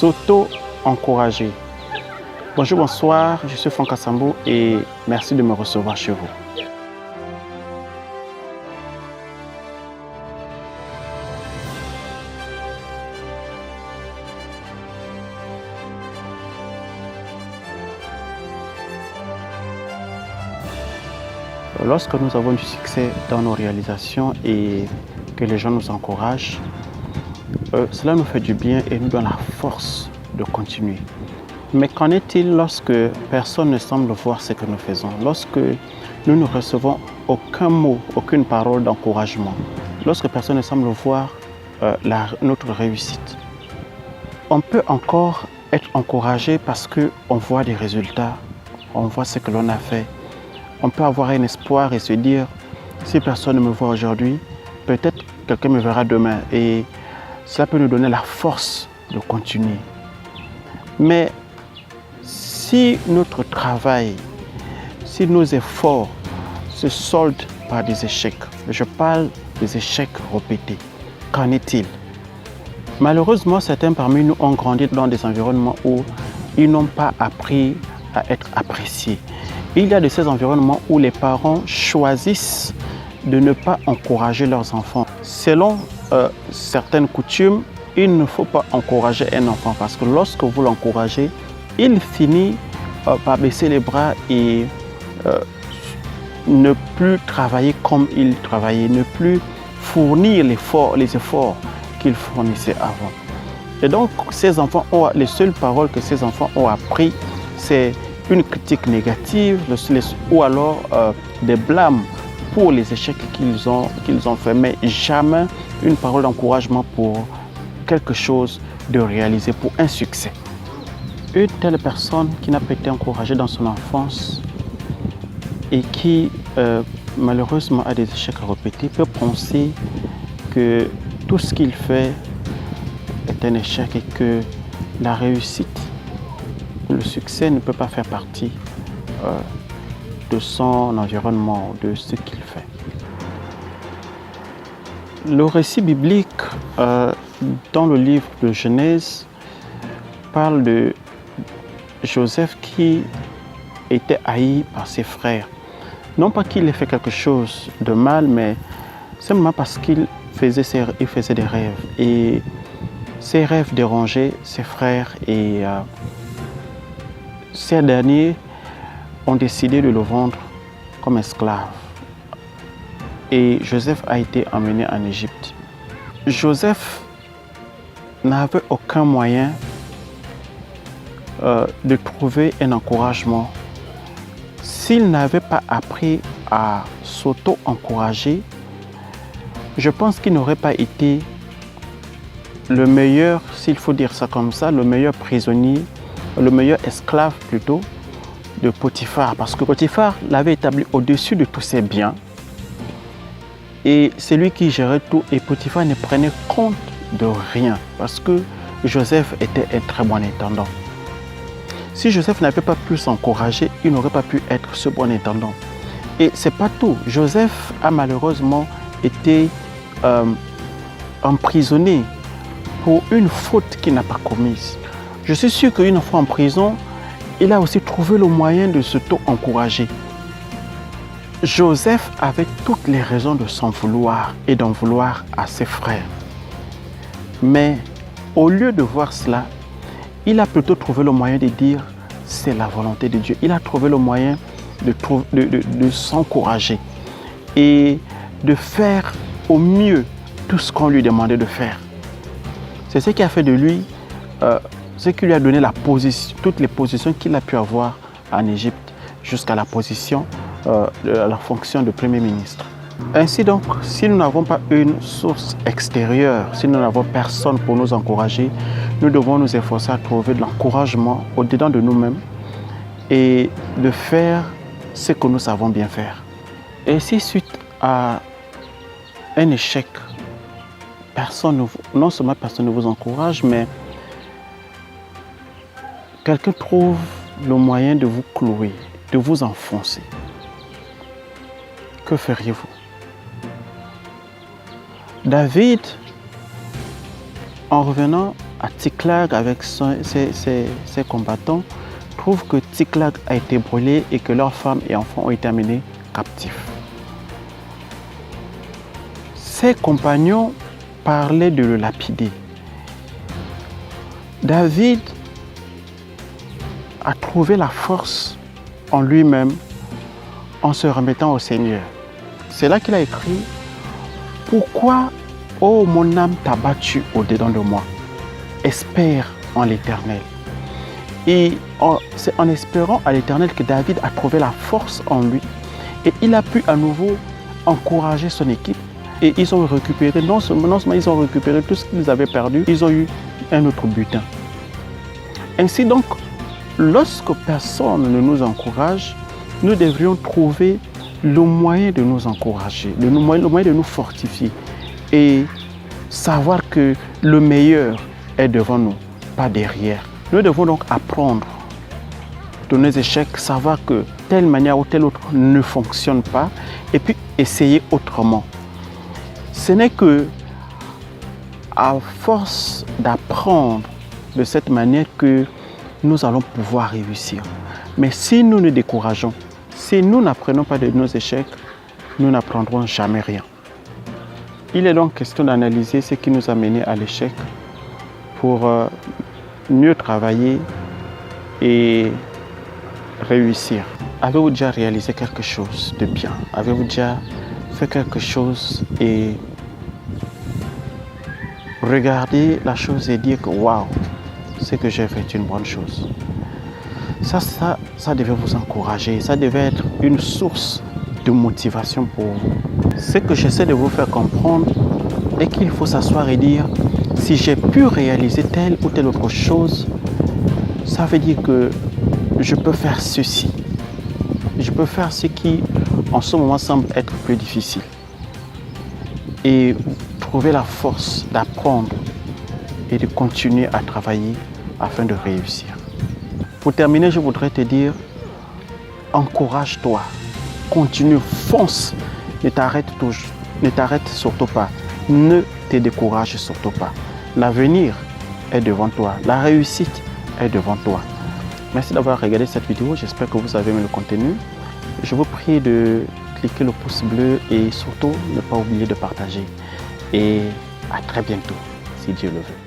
s'auto-encourager. Bonjour, bonsoir, je suis Franck Assambou et merci de me recevoir chez vous. Lorsque nous avons du succès dans nos réalisations et que les gens nous encouragent, cela nous fait du bien et nous donne la force de continuer. Mais qu'en est-il lorsque personne ne semble voir ce que nous faisons, lorsque nous ne recevons aucun mot, aucune parole d'encouragement, lorsque personne ne semble voir notre réussite? On peut encore être encouragé parce qu'on voit des résultats, on voit ce que l'on a fait. On peut avoir un espoir et se dire, si personne ne me voit aujourd'hui, peut-être quelqu'un me verra demain. Et cela peut nous donner la force de continuer. Mais si notre travail, si nos efforts se soldent par des échecs, je parle des échecs répétés, qu'en est-il? Malheureusement, certains parmi nous ont grandi dans des environnements où ils n'ont pas appris à être appréciés. Il y a de ces environnements où les parents choisissent de ne pas encourager leurs enfants. Selon certaines coutumes, il ne faut pas encourager un enfant parce que lorsque vous l'encouragez, il finit par baisser les bras et ne plus travailler comme il travaillait, ne plus fournir les efforts qu'il fournissait avant. Et donc, ces enfants les seules paroles que ces enfants ont appris, c'est une critique négative ou alors des blâmes pour les échecs qu'ils ont fait, mais jamais une parole d'encouragement pour quelque chose de réalisé, pour un succès. Une telle personne qui n'a pas été encouragée dans son enfance et qui malheureusement a des échecs à répéter peut penser que tout ce qu'il fait est un échec et que la réussite, le succès ne peut pas faire partie de son environnement, de ce qu'il fait. Le récit biblique dans le livre de Genèse parle de Joseph qui était haï par ses frères. Non pas qu'il ait fait quelque chose de mal, mais simplement parce qu'il faisait des rêves. Et ces rêves dérangeaient ses frères et ces derniers ont décidé de le vendre comme esclave. Et Joseph a été emmené en Égypte. Joseph n'avait aucun moyen de trouver un encouragement. S'il n'avait pas appris à s'auto-encourager, je pense qu'il n'aurait pas été le meilleur, s'il faut dire ça comme ça, le meilleur prisonnier, le meilleur esclave plutôt, de Potiphar. Parce que Potiphar l'avait établi au-dessus de tous ses biens. Et c'est lui qui gérait tout. Et Potiphar ne prenait compte de rien. Parce que Joseph était un très bon intendant. Si Joseph n'avait pas pu s'encourager, il n'aurait pas pu être ce bon intendant. Et c'est pas tout. Joseph a malheureusement été emprisonné pour une faute qu'il n'a pas commise. Je suis sûr qu'une fois en prison, il a aussi trouvé le moyen de s'auto-encourager. Joseph avait toutes les raisons de s'en vouloir et d'en vouloir à ses frères. Mais au lieu de voir cela, il a plutôt trouvé le moyen de dire c'est la volonté de Dieu. Il a trouvé le moyen de s'encourager et de faire au mieux tout ce qu'on lui demandait de faire. C'est ce qui a fait de lui, ce qui lui a donné toutes les positions qu'il a pu avoir en Égypte jusqu'à la position, la fonction de Premier ministre. Ainsi donc, si nous n'avons pas une source extérieure, si nous n'avons personne pour nous encourager, nous devons nous efforcer à trouver de l'encouragement au-dedans de nous-mêmes et de faire ce que nous savons bien faire. Et si suite à un échec, non seulement personne ne vous encourage, mais quelqu'un trouve le moyen de vous clouer, de vous enfoncer, que feriez-vous? David, en revenant à Tsiklag avec ses combattants trouvent que Tsiklag a été brûlé et que leurs femmes et enfants ont été amenés captifs. Ses compagnons parlaient de le lapider. David a trouvé la force en lui-même en se remettant au Seigneur. C'est là qu'il a écrit « Pourquoi, ô mon âme, t'as battu au-dedans de moi? Espère en l'Éternel. » Et c'est en espérant à l'Éternel que David a trouvé la force en lui et il a pu à nouveau encourager son équipe et ils ont récupéré, non seulement ils ont récupéré tout ce qu'ils avaient perdu, ils ont eu un autre butin. Ainsi donc, lorsque personne ne nous encourage, nous devrions trouver le moyen de nous encourager, le moyen de nous fortifier et savoir que le meilleur est devant nous, pas derrière. Nous devons donc apprendre de nos échecs, savoir que telle manière ou telle autre ne fonctionne pas et puis essayer autrement. Ce n'est que à force d'apprendre de cette manière que nous allons pouvoir réussir. Mais si nous nous décourageons, si nous n'apprenons pas de nos échecs, nous n'apprendrons jamais rien. Il est donc question d'analyser ce qui nous a menés à l'échec pour mieux travailler et réussir. Avez-vous déjà réalisé quelque chose de bien? Avez-vous déjà fait quelque chose et regardé la chose et dire que waouh, ce que j'ai fait est une bonne chose? Ça devait vous encourager, ça devait être une source de motivation pour vous. Ce que j'essaie de vous faire comprendre est qu'il faut s'asseoir et dire si j'ai pu réaliser telle ou telle autre chose, ça veut dire que je peux faire ceci. Je peux faire ce qui en ce moment semble être plus difficile. Et trouver la force d'apprendre et de continuer à travailler afin de réussir. Pour terminer, je voudrais te dire, encourage-toi, continue, fonce, ne t'arrête surtout pas, ne te décourage surtout pas. L'avenir est devant toi, la réussite est devant toi. Merci d'avoir regardé cette vidéo, j'espère que vous avez aimé le contenu. Je vous prie de cliquer le pouce bleu et surtout ne pas oublier de partager. Et à très bientôt, si Dieu le veut.